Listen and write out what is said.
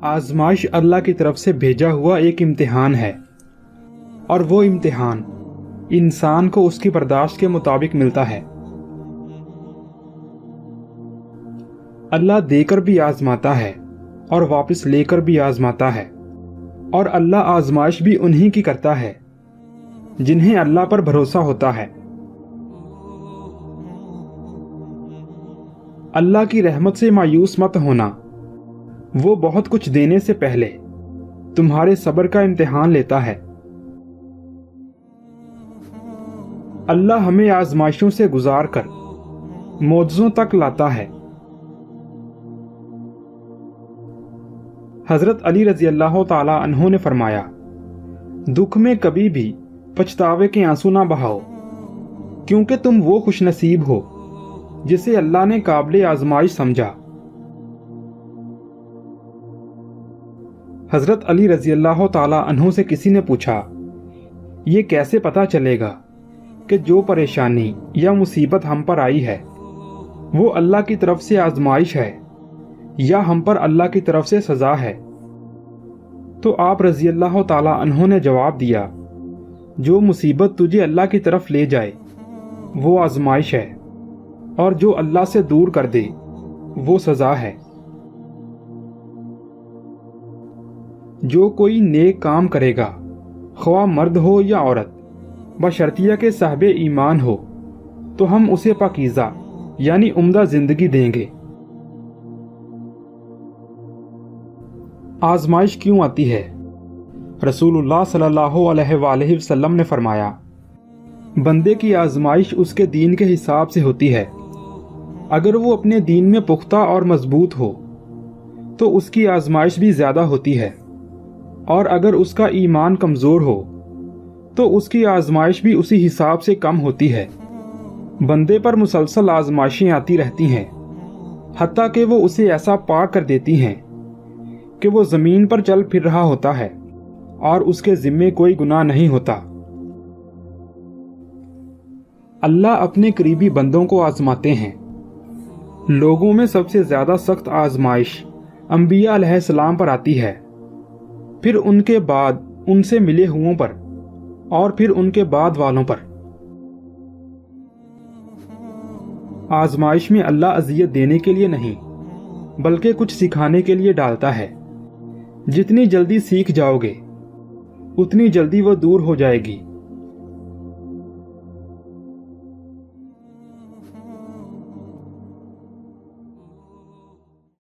آزمائش اللہ کی طرف سے بھیجا ہوا ایک امتحان ہے، اور وہ امتحان انسان کو اس کی برداشت کے مطابق ملتا ہے۔ اللہ دے کر بھی آزماتا ہے اور واپس لے کر بھی آزماتا ہے، اور اللہ آزمائش بھی انہی کی کرتا ہے جنہیں اللہ پر بھروسہ ہوتا ہے۔ اللہ کی رحمت سے مایوس مت ہونا، وہ بہت کچھ دینے سے پہلے تمہارے صبر کا امتحان لیتا ہے۔ اللہ ہمیں آزمائشوں سے گزار کر معجزوں تک لاتا ہے۔ حضرت علی رضی اللہ تعالی عنہ نے فرمایا، دکھ میں کبھی بھی پچھتاوے کے آنسو نہ بہاؤ، کیونکہ تم وہ خوش نصیب ہو جسے اللہ نے قابل آزمائش سمجھا۔ حضرت علی رضی اللہ تعالی عنہ سے کسی نے پوچھا، یہ کیسے پتا چلے گا کہ جو پریشانی یا مصیبت ہم پر آئی ہے وہ اللہ کی طرف سے آزمائش ہے یا ہم پر اللہ کی طرف سے سزا ہے؟ تو آپ رضی اللہ تعالی عنہ نے جواب دیا، جو مصیبت تجھے اللہ کی طرف لے جائے وہ آزمائش ہے، اور جو اللہ سے دور کر دے وہ سزا ہے۔ جو کوئی نیک کام کرے گا، خواہ مرد ہو یا عورت، بشرطیہ کہ صاحب ایمان ہو، تو ہم اسے پاکیزہ یعنی عمدہ زندگی دیں گے۔ آزمائش کیوں آتی ہے؟ رسول اللہ صلی اللہ علیہ وآلہ وسلم نے فرمایا، بندے کی آزمائش اس کے دین کے حساب سے ہوتی ہے۔ اگر وہ اپنے دین میں پختہ اور مضبوط ہو تو اس کی آزمائش بھی زیادہ ہوتی ہے، اور اگر اس کا ایمان کمزور ہو تو اس کی آزمائش بھی اسی حساب سے کم ہوتی ہے۔ بندے پر مسلسل آزمائشیں آتی رہتی ہیں، حتیٰ کہ وہ اسے ایسا پاک کر دیتی ہیں کہ وہ زمین پر چل پھر رہا ہوتا ہے اور اس کے ذمے کوئی گناہ نہیں ہوتا۔ اللہ اپنے قریبی بندوں کو آزماتے ہیں۔ لوگوں میں سب سے زیادہ سخت آزمائش انبیاء علیہ السلام پر آتی ہے، پھر ان کے بعد ان سے ملے ہوئوں پر، اور پھر ان کے بعد والوں پر۔ آزمائش میں اللہ اذیت دینے کے لیے نہیں بلکہ کچھ سکھانے کے لیے ڈالتا ہے۔ جتنی جلدی سیکھ جاؤ گے اتنی جلدی وہ دور ہو جائے گی۔